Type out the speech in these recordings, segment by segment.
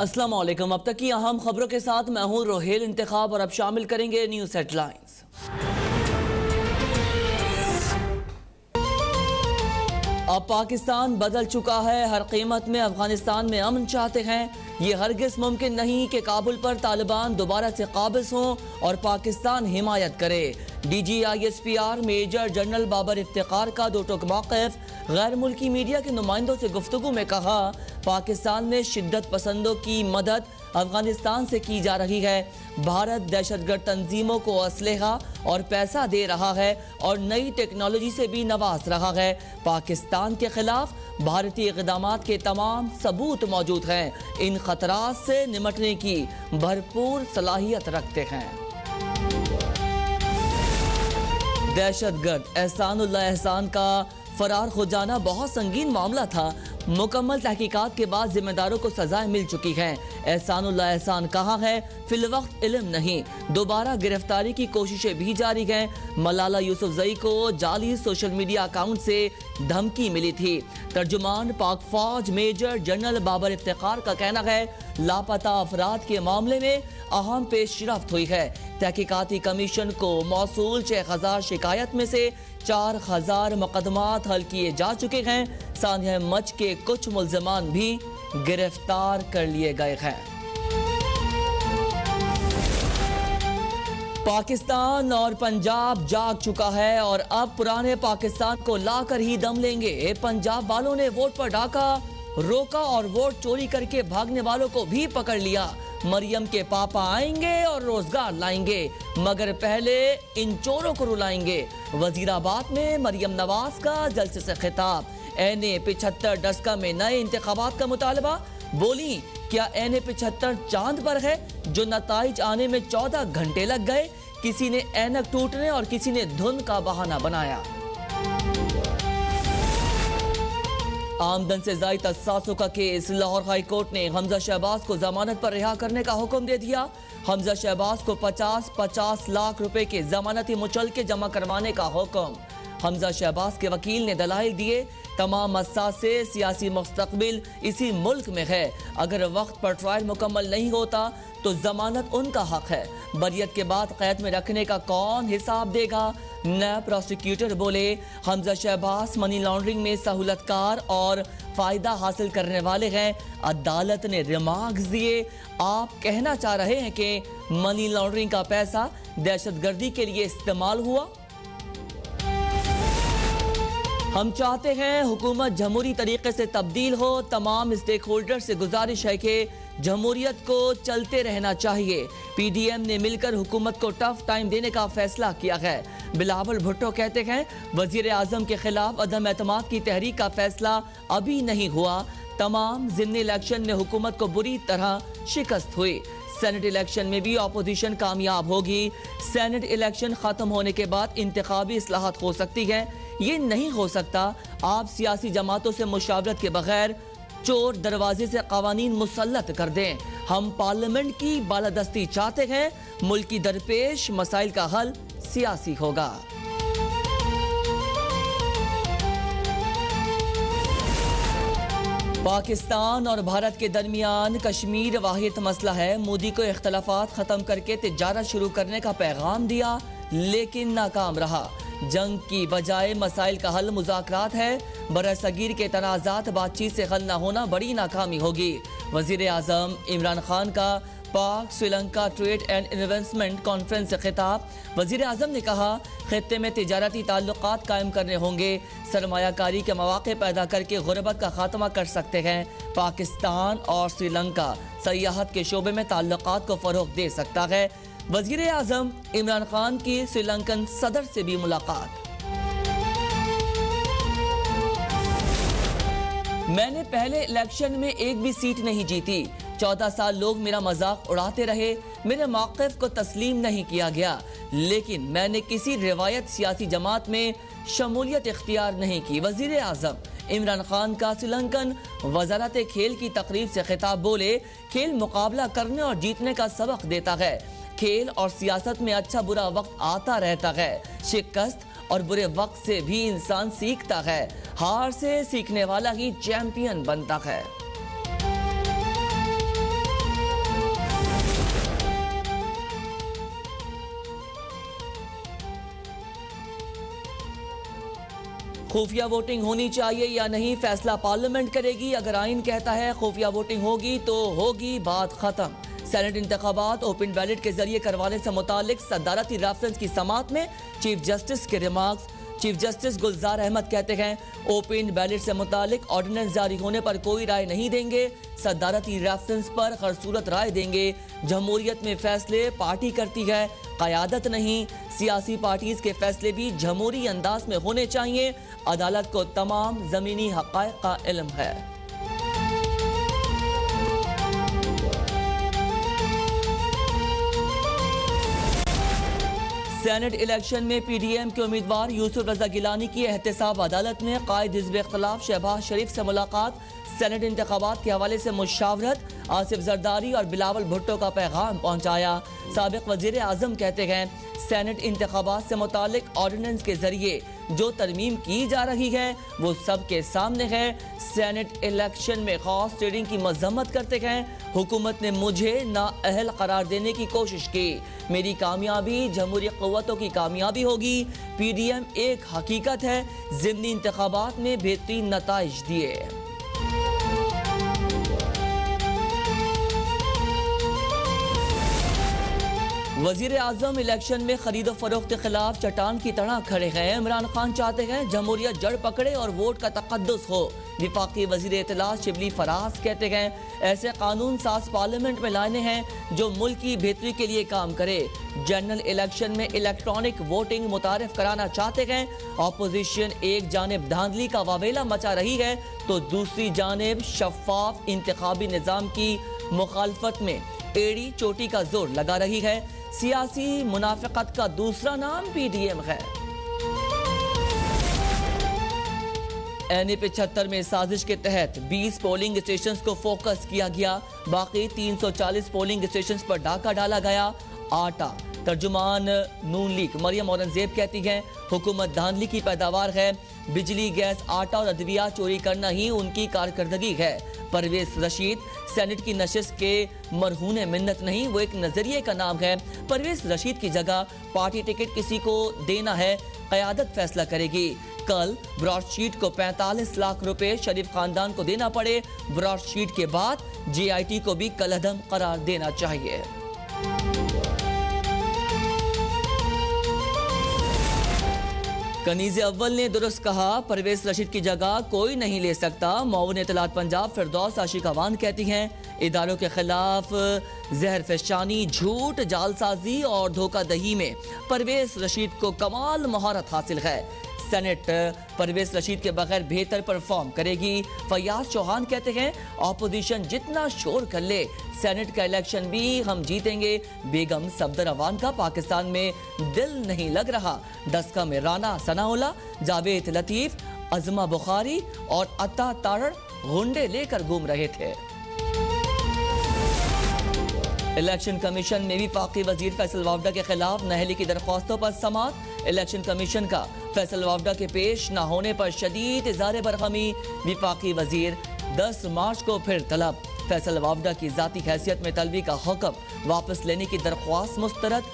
अस्सलाम वालेकुम। अब तक की अहम खबरों के साथ मैं हूं रोहेल इंतखाब और अब शामिल करेंगे न्यूज़ हेडलाइंस। अब पाकिस्तान बदल चुका है, हर कीमत में अफगानिस्तान में अमन चाहते हैं। ये हरगिज मुमकिन नहीं कि काबुल पर तालिबान दोबारा से काबिज हों और पाकिस्तान हिमायत करे। DGISPR major general Babar Iftikhar का दो टोक मौक़िफ़। गैर मुल्की मीडिया के नुमाइंदों से गुफ्तगू में कहा, पाकिस्तान में शिद्दत पसंदों की मदद अफगानिस्तान से की जा रही है। भारत दहशतगर्द तंजीमों को असलहा और पैसा दे रहा है और नई टेक्नोलॉजी से भी नवाज रहा है। पाकिस्तान के खिलाफ भारतीय इक़दामात के तमाम सबूत मौजूद हैं। इन खतरात से निमटने की भरपूर सलाहियत रखते हैं। दहशतगर्द एहसानुल्लाह एहसान का फरार हो जाना बहुत संगीन मामला था। मुकम्मल तहकीकात के बाद जिम्मेदारों को सजाएं मिल चुकी हैं। एहसानुल्लाह एहसान कहाँ है, फिलवक्त इल्म नहीं। दोबारा गिरफ्तारी की कोशिशें भी जारी हैं। मलाला यूसुफजई को जाली सोशल मीडिया अकाउंट से धमकी मिली थी। तर्जुमान पाक फौज मेजर जनरल बाबर इफ्तिकार का कहना है, लापता अफराद के मामले में अहम पेशरफ्त हुई है। तहकीकाती कमीशन को मौसूल 6000 शिकायत में से 4000 मुकदमात हल किए जा चुके हैं। सानिया मच के कुछ मुल्ज़िमान भी गिरफ्तार कर लिए गए हैं। पाकिस्तान और पंजाब जाग चुका है और अब पुराने पाकिस्तान को लाकर ही दम लेंगे। पंजाब वालों ने वोट पर डाका रोका और वोट चोरी करके भागने वालों को भी पकड़ लिया। मरियम के पापा आएंगे और रोजगार लाएंगे, मगर पहले इन चोरों को रुलाएंगे। वजीराबाद में मरियम नवाज का जलसे से खिताब। एनए 75 डस्का में नए इंतखाबात का मुतालबा। बोली, क्या एनए 75 चांद पर है जो नताइज आने में 14 घंटे लग गए? किसी ने ऐनक टूटने और किसी ने धुंध का बहाना बनाया। आमदन से ज़ायद असासों का केस। लाहौर हाई कोर्ट ने हमजा शहबाज को जमानत पर रिहा करने का हुक्म दे दिया। हमजा शहबाज को 50-50 लाख रुपए के जमानती मुचलके जमा करवाने का हुक्म। हमजा शहबाज के वकील ने दलाइल दिए, तमाम असासे सियासी मुस्तकबिल इसी मुल्क में है। अगर वक्त पर ट्रायल मुकम्मल नहीं होता तो जमानत उनका हक है। बरियत के बाद कैद में रखने का कौन हिसाब देगा? नैब प्रोसिक्यूटर बोले, हमजा शहबाज मनी लॉन्ड्रिंग में सहूलतकार और फायदा हासिल करने वाले हैं। अदालत ने रिमार्क्स दिए। आप कहना चाह रहे हैं कि मनी लॉन्ड्रिंग का पैसा दहशतगर्दी के लिए इस्तेमाल हुआ? हम चाहते हैं हुकूमत जमहूरी तरीके से तब्दील हो। तमाम स्टेक होल्डर से गुजारिश है कि जमहूरियत को चलते रहना चाहिए। PDM ने मिलकर हुकूमत को टफ टाइम देने का फैसला किया है। बिलावल भुट्टो कहते हैं, वजीर आजम के खिलाफ अदम एतमाद की तहरीक का फैसला अभी नहीं हुआ। तमाम ज़िमनी इलेक्शन में हुकूमत को बुरी तरह शिकस्त हुई। सेनेट इलेक्शन में भी अपोजिशन कामयाब होगी। सेनेट इलेक्शन खत्म होने के बाद इंतखाबी इस्लाहत हो सकती है। ये नहीं हो सकता आप सियासी जमातों से मुशावरत के बगैर चोर दरवाजे से कवानीन मुसल्लत कर दें। हम पार्लियामेंट की बालादस्ती चाहते हैं। मुल्क की दरपेश मसाइल का हल सियासी होगा। पाकिस्तान और भारत के दरमियान कश्मीर वाहिद मसला है। मोदी को इख्तलाफात खत्म करके तिजारत शुरू करने का पैगाम दिया, लेकिन नाकाम रहा। जंग की बजाय मसाइल का हल मुज़ाकरात है। बरसगीर के तनाज़ात बातचीत से हल न होना बड़ी नाकामी होगी। वज़ीर आज़म इमरान खान का पाक Sri Lanka trade and investment conference से खिताब। वज़ीर आज़म ने कहा, खित्ते में तिजारती ताल्लुकात कायम करने होंगे। सरमायाकारी के मौके पैदा करके गुर्बत का खात्मा कर सकते हैं। पाकिस्तान और श्रीलंका सयाहत के शोबे में ताल्लुकात को फ़रोग़ दे सकता है। वज़ीर आज़म इमरान खान की श्रीलंकन सदर से भी मुलाकात। मैंने पहले इलेक्शन में एक भी सीट नहीं जीती। 14 साल लोग मेरा मजाक उड़ाते रहे। मेरे मौक़िफ़ को तस्लीम नहीं किया गया, लेकिन मैंने किसी रिवायत सियासी जमात में शमूलियत इख्तियार नहीं की। वज़ीर आज़म इमरान खान का श्रीलंकन वज़ारत खेल की तकरीब से खिताब। बोले, खेल मुकाबला करने और जीतने का सबक देता है। खेल और सियासत में अच्छा बुरा वक्त आता रहता है। शिकस्त और बुरे वक्त से भी इंसान सीखता है। हार से सीखने वाला ही चैंपियन बनता है। खुफिया वोटिंग होनी चाहिए या नहीं, फैसला पार्लियामेंट करेगी। अगर आइन कहता है खुफिया वोटिंग होगी तो होगी, बात खत्म। सेनेट इंतखाबात ओपन बैलेट के जरिए करवाने से मुतालिक सदारती रेफरेंस की समाअत में चीफ जस्टिस के रिमार्क्स। चीफ जस्टिस गुलजार अहमद कहते हैं ओपन बैलेट से मुतालिक ऑर्डिनेंस जारी होने पर कोई राय नहीं देंगे, सदारती रेफरेंस पर हर सूरत राय देंगे। जमहूरियत में फैसले पार्टी करती है, क़यादत नहीं। सियासी पार्टीज के फैसले भी जमहूरी अंदाज में होने चाहिए। अदालत को तमाम ज़मीनी हक़ाइक़ का इल्म है। सेनेट इलेक्शन में पीडीएम के उम्मीदवार यूसुफ रजा गिलानी की एहतसाब अदालत में। कायद हिज़्ब इख्तिलाफ शहबाज शरीफ से मुलाकात। सेनेट इंतखाबात के हवाले से मुशावरत। आसिफ जरदारी और बिलावल भुट्टो का पैगाम पहुंचाया। साबिक वजीर आजम कहते हैं सेनेट इंतखाबात से मुतालिक ऑर्डिनेंस के जरिए जो तरमीम की जा रही है वो सबके सामने है। सेनेट इलेक्शन में खास ट्रेडिंग की मजम्मत करते हैं। हुकूमत ने मुझे नाअहल करार देने की कोशिश की, मेरी कामयाबी जमहूरी क़ुव्वतों की कामयाबी होगी। पीडीएम एक हकीकत है, ज़िमनी इंतखाबात में बेहतरीन नताइज दिए। वजीर आजम इलेक्शन में खरीदो फरोख्त के खिलाफ चट्टान की तरह खड़े हैं। इमरान खान चाहते हैं जमहूरियत जड़ पकड़े और वोट का तकद्दुस हो। विफाकी वजीर इत्तलात शिबली फराज कहते हैं ऐसे कानून साज पार्लियामेंट में लाने हैं जो मुल्क की बेहतरी के लिए काम करे। जनरल इलेक्शन में इलेक्ट्रॉनिक वोटिंग मुतारिफ कराना चाहते हैं। अपोजिशन एक जानिब धांधली का वावेला मचा रही है तो दूसरी जानिब शफाफ इंतखाबी निज़ाम की मुखालफत में एड़ी चोटी का जोर लगा रही है। सियासी मुनाफिकत का दूसरा नाम पीडीएम है। एनए 75 में साजिश के तहत 20 पोलिंग स्टेशंस को फोकस किया गया। बाकी 340 पोलिंग स्टेशंस पर डाका डाला गया। आटा तर्जुमान नून लीग मरियम औरंगजेब कहती हैं हुकूमत धांधली की पैदावार है। बिजली, गैस, आटा और अदविया चोरी करना ही उनकी कारकर्दगी है। परवेज रशीद सेनेट की नशिस्त के मरहून मिन्नत नहीं, वो एक नजरिए का नाम है। परवेज रशीद की जगह पार्टी टिकट किसी को देना है, क़यादत फैसला करेगी। कल ब्रॉडशीट को 45 लाख रुपए शरीफ खानदान को देना पड़े। ब्रॉडशीट के बाद जेआईटी को भी कलअदम करार देना चाहिए। कनीज़े अव्वल ने दुरुस्त कहा, परवेज रशीद की जगह कोई नहीं ले सकता। मौन इत्तलात पंजाब फिरदौस आशिक अवान कहती हैं इदारों के खिलाफ जहर फैशानी, झूठ, जालसाजी और धोखादही में परवेज रशीद को कमाल महारत हासिल है। सेनेट परवेज रशीद के बगैर बेहतर परफॉर्म करेगी। फयाज चौहान कहते हैं ऑपोजिशन जितना शोर कर ले सेनेट का इलेक्शन भी हम जीतेंगे। बेगम सफदर अवान का पाकिस्तान में दिल नहीं लग रहा। दस्का में राना सनाउल्लाह, जावेद लतीफ, अजमा बुखारी और अता तारड़ गुंडे लेकर घूम रहे थे। इलेक्शन कमीशन में भी वफाकी वजीर फैसल वावडा के खिलाफ नहली की दरख्वास्तों पर समाअत। इलेक्शन कमीशन का फैसल वावडा के पेश न होने पर शदीद इज़हार बरहमी। वफाकी वजीर 10 मार्च को फिर तलब। फैसल वावडा की जाती हैसियत में तलबी का हुक्म वापस लेने की दरख्वास्त मुस्तरद।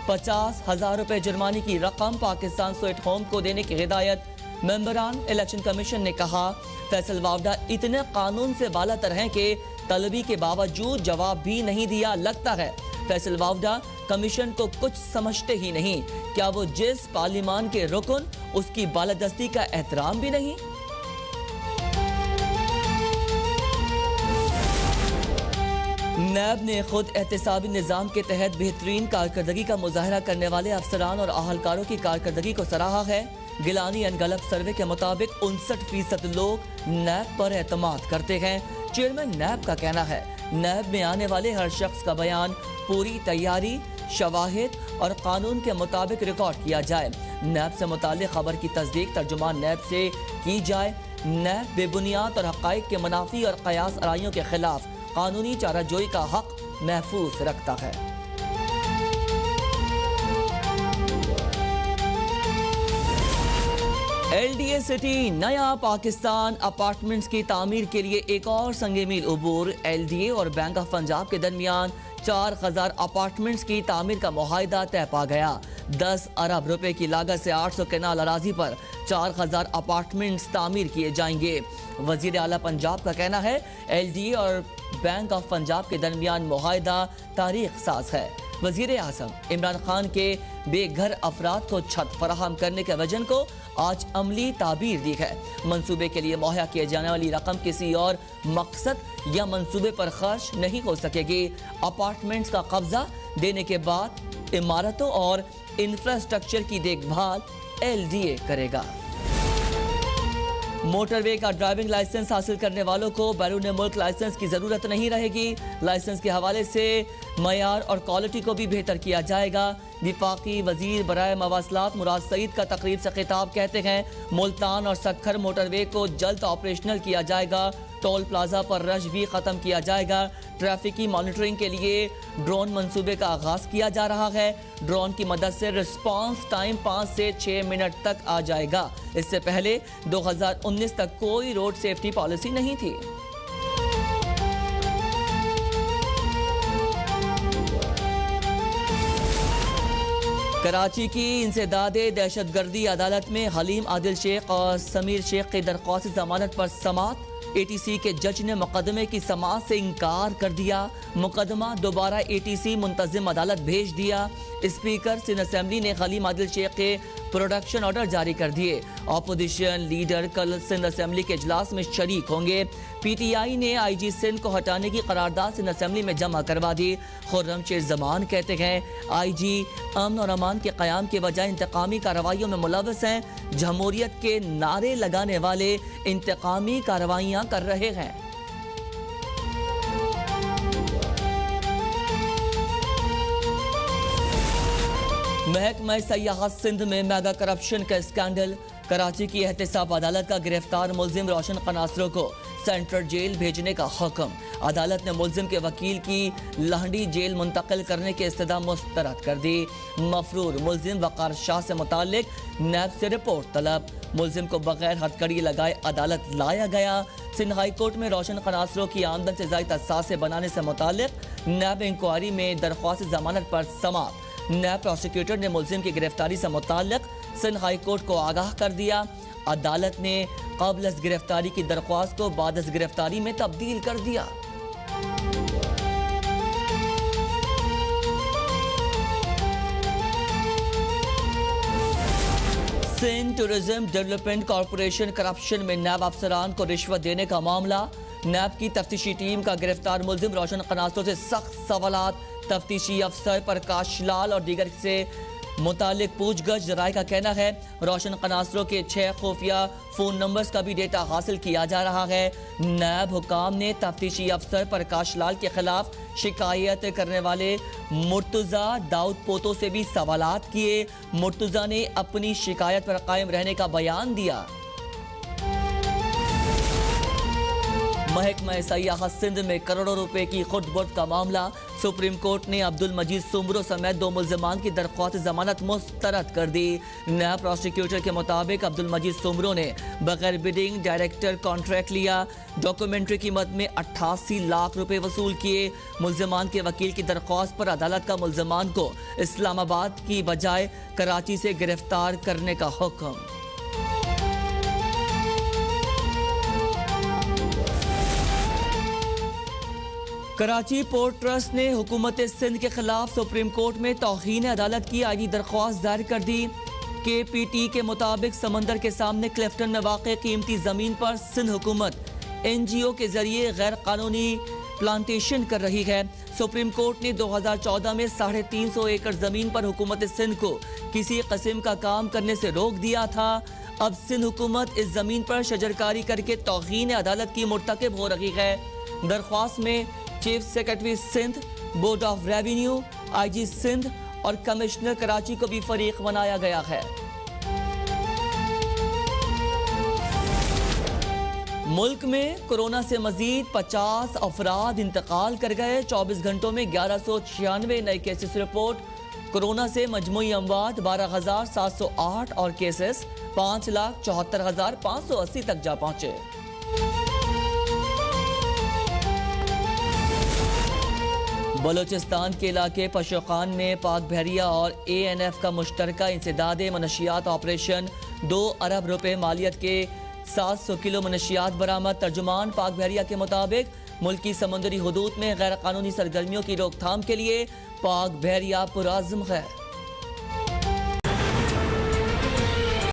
50,000 रुपए जुर्माने की रकम पाकिस्तान स्वीट होम को देने की हिदायत। मेंबरान इलेक्शन कमीशन ने कहा फैसल वावडा इतने कानून से बालातर हैं कि तलबी के बावजूद जवाब भी नहीं दिया। लगता है फैसल वावडा कमीशन को कुछ समझते ही नहीं। क्या वो जिस पार्लियामान के रुकन उसकी बालादस्ती का एहतराम भी नहीं? नैब ने खुद एहतसाबी निज़ाम के तहत बेहतरीन कारकर्दगी का मुजाहरा करने वाले अफसरान और अहलकारों की कारकर्दगी को सराहा है। गिलानी एंड गलत सर्वे के मुताबिक 59% लोग नैब पर एतमाद करते हैं। चेयरमैन नैब का कहना है नैब में आने वाले हर शख्स का बयान पूरी तैयारी, शवाहिद और कानून के मुताबिक रिकॉर्ड किया जाए। नैब से मुताल्लिक खबर की तस्दीक तर्जुमान नैब से की जाए। नैब बेबुनियाद और हक़ाइक़ के मुनाफी और क़यास आराइयों के खिलाफ कानूनी चाराजोई का हक महफूज रखता है। LDA सिटी नया पाकिस्तान अपार्टमेंट्स की तामीर के लिए एक और संगे मील अबूर। LDA और बैंक ऑफ पंजाब के दरमियान 4000 अपार्टमेंट्स की तामीर का मुआहिदा तय पा गया। 10 अरब रुपए की लागत से 800 केनाल अराजी पर 4000 अपार्टमेंट्स तामीर किए जाएंगे। वजीर आला पंजाब का कहना है LDA और बैंक ऑफ पंजाब के दरमियान मुआहिदा तारीख साज है। वजीर आज़म इमरान खान के बेघर अफराद को छत फराहम करने के वजन को आज अमली ताबीर दी है। मंसूबे के लिए मुहैया किए जाने वाली रकम किसी और मकसद या मंसूबे पर खर्च नहीं हो सकेगी। अपार्टमेंट्स का कब्जा देने के बाद इमारतों और इंफ्रास्ट्रक्चर की देखभाल LDA करेगा। मोटरवे का ड्राइविंग लाइसेंस हासिल करने वालों को बैरून मुल्क लाइसेंस की जरूरत नहीं रहेगी। लाइसेंस के हवाले से मयार और क्वालिटी को भी बेहतर किया जाएगा। विफाकी वजीर बराए मवासलात मुराद सईद का तकरीब से खिताब कहते हैं मुल्तान और सक्खर मोटरवे को जल्द ऑपरेशनल किया जाएगा। टोल प्लाजा पर रश भी खत्म किया जाएगा। ट्रैफिक की मॉनिटरिंग के लिए ड्रोन मंसूबे का आगाज किया जा रहा है। ड्रोन की मदद से रिस्पांस टाइम 5 से 6 मिनट तक आ जाएगा। इससे पहले 2019 तक कोई रोड सेफ्टी पॉलिसी नहीं थी। कराची की इंसदादे दहशतगर्दी अदालत में हलीम आदिल शेख और समीर शेख की दरख्वास्त जमानत पर समाअत। ATC के जज ने मुकदमे की समाअत से इनकार कर दिया। मुकदमा दोबारा ATC मुंतजिम अदालत भेज दिया। स्पीकर सिंध असेंबली ने हलीम आदिल शेख के प्रोडक्शन ऑर्डर जारी कर दिए। अपोजिशन लीडर कल सिंध असेंबली के इजलास में शरीक होंगे। PTI ने IG सिंध को हटाने की करारदाद सिंध असेंबली में जमा करवा दी। खुर्रम शेर जमान कहते हैं IG अमन और अमान के क़याम के बजाय इंतकामी कार्रवाइयों में मुलव्वस हैं। जमहूरियत के नारे लगाने वाले इंतकामी कार्रवाइयाँ कर रहे हैं। महकमा सयाहत सिंध में मेगा करप्शन का स्कैंडल। कराची की एहतसाब अदालत का गिरफ्तार मुलजिम रोशन कनासरों को सेंट्रल जेल भेजने का हुक्म। अदालत ने मुलजिम के वकील की लहंडी जेल मुंतकिल करने की इस्तदा मुस्तरद कर दी। मफरूर मुलजिम वकार शाह से मुतालिक नैब से रिपोर्ट तलब। मुलजिम को बगैर हथकड़ी लगाए अदालत लाया गया। सिंध हाई कोर्ट में रोशन कनासरों की आमदन से ज़ायद असासे बनाने से मुतालिक नैब इंक्वायरी में दरख्वास्त जमानत पर समाअत। नैब प्रोसिक्यूटर ने मुलजिम की गिरफ्तारी से मुताल्लिक सिंध हाई कोर्ट को आगाह कर दिया। अदालत ने क़ब्ल अज़ गिरफ्तारी की दरख्वास्त को बाद अज़ गिरफ्तारी में तब्दील कर दिया। Sindh tourism development corporation corruption में नैब अफसरान को रिश्वत देने का मामला। नैब की तफ्तीशी टीम का गिरफ्तार मुलजिम रोशन कनासरों से सख्त सवालात। तफ्तीशी अफसर प्रकाश लाल और दीगर से मुतालिक पूछगछ। जराये का कहना है रोशन कनासरों के 6 खुफिया फ़ोन नंबर्स का भी डेटा हासिल किया जा रहा है। नैब हुकाम ने तफ्तीशी अफसर प्रकाश लाल के खिलाफ शिकायत करने वाले मुर्तज़ा दाऊद पोतो से भी सवालात किए। मुर्तज़ा ने अपनी शिकायत पर कायम रहने का बयान दिया। महकमा सयाहत सिंध में करोड़ों रुपए की खुर्द-बुर्द का मामला। सुप्रीम कोर्ट ने अब्दुल मजीद सुमरो समेत 2 मुल्ज़िमान की दरख्वास्त जमानत मुस्तरद कर दी। नया प्रोसिक्यूटर के मुताबिक अब्दुल मजीद सुमरो ने बगैर बिडिंग डायरेक्टर कॉन्ट्रैक्ट लिया। डॉक्यूमेंट्री कीमत में 88 लाख रुपए वसूल किए। मुल्ज़िमान के वकील की दरख्वास्त पर अदालत का मुल्ज़िमान को इस्लामाबाद की बजाय कराची से गिरफ्तार करने का हुक्म। कराची पोर्ट ट्रस्ट ने हुकूमत सिंध के खिलाफ सुप्रीम कोर्ट में तौहीन अदालत की आईनी दरख्वास्त दायर कर दी। KPT के मुताबिक समंदर के सामने क्लिफ्टन में वाक़ कीमती ज़मीन पर सिंध हुकूमत NGO के जरिए गैर कानूनी प्लांटेशन कर रही है। सुप्रीम कोर्ट ने 2014 में 350 एकड़ ज़मीन पर हुकूमत सिंध को किसी किस्म का काम करने से रोक दिया था। अब सिंध हुकूमत इस ज़मीन पर शजरकारी करके तौहीन अदालत की मुर्तकिब हो रही है। दरख्वास्त में chief secretary Sindh, board of revenue, IG Sindh और कमिश्नर कराची को भी फरीक बनाया गया है। मुल्क में कोरोना से मजीद 50 अफराद इंतकाल कर गए। 24 घंटों में 1196 नए केसेस रिपोर्ट। कोरोना से मजमूई अमवात 12,708 और केसेस 5,74,580 तक जा पहुंचे। बलूचिस्तान के इलाके पशोखान में पाक बहरिया और ANF का मुश्तरका इंसदाद मनशियात ऑपरेशन 2 अरब रुपए मालियत के 700 किलो मनशियात बरामद। तर्जुमान पाक बहरिया के मुताबिक मुल्की समुंदरी हुदूद में गैर कानूनी सरगर्मियों की रोकथाम के लिए पाक बहरिया पुरअज़्म है।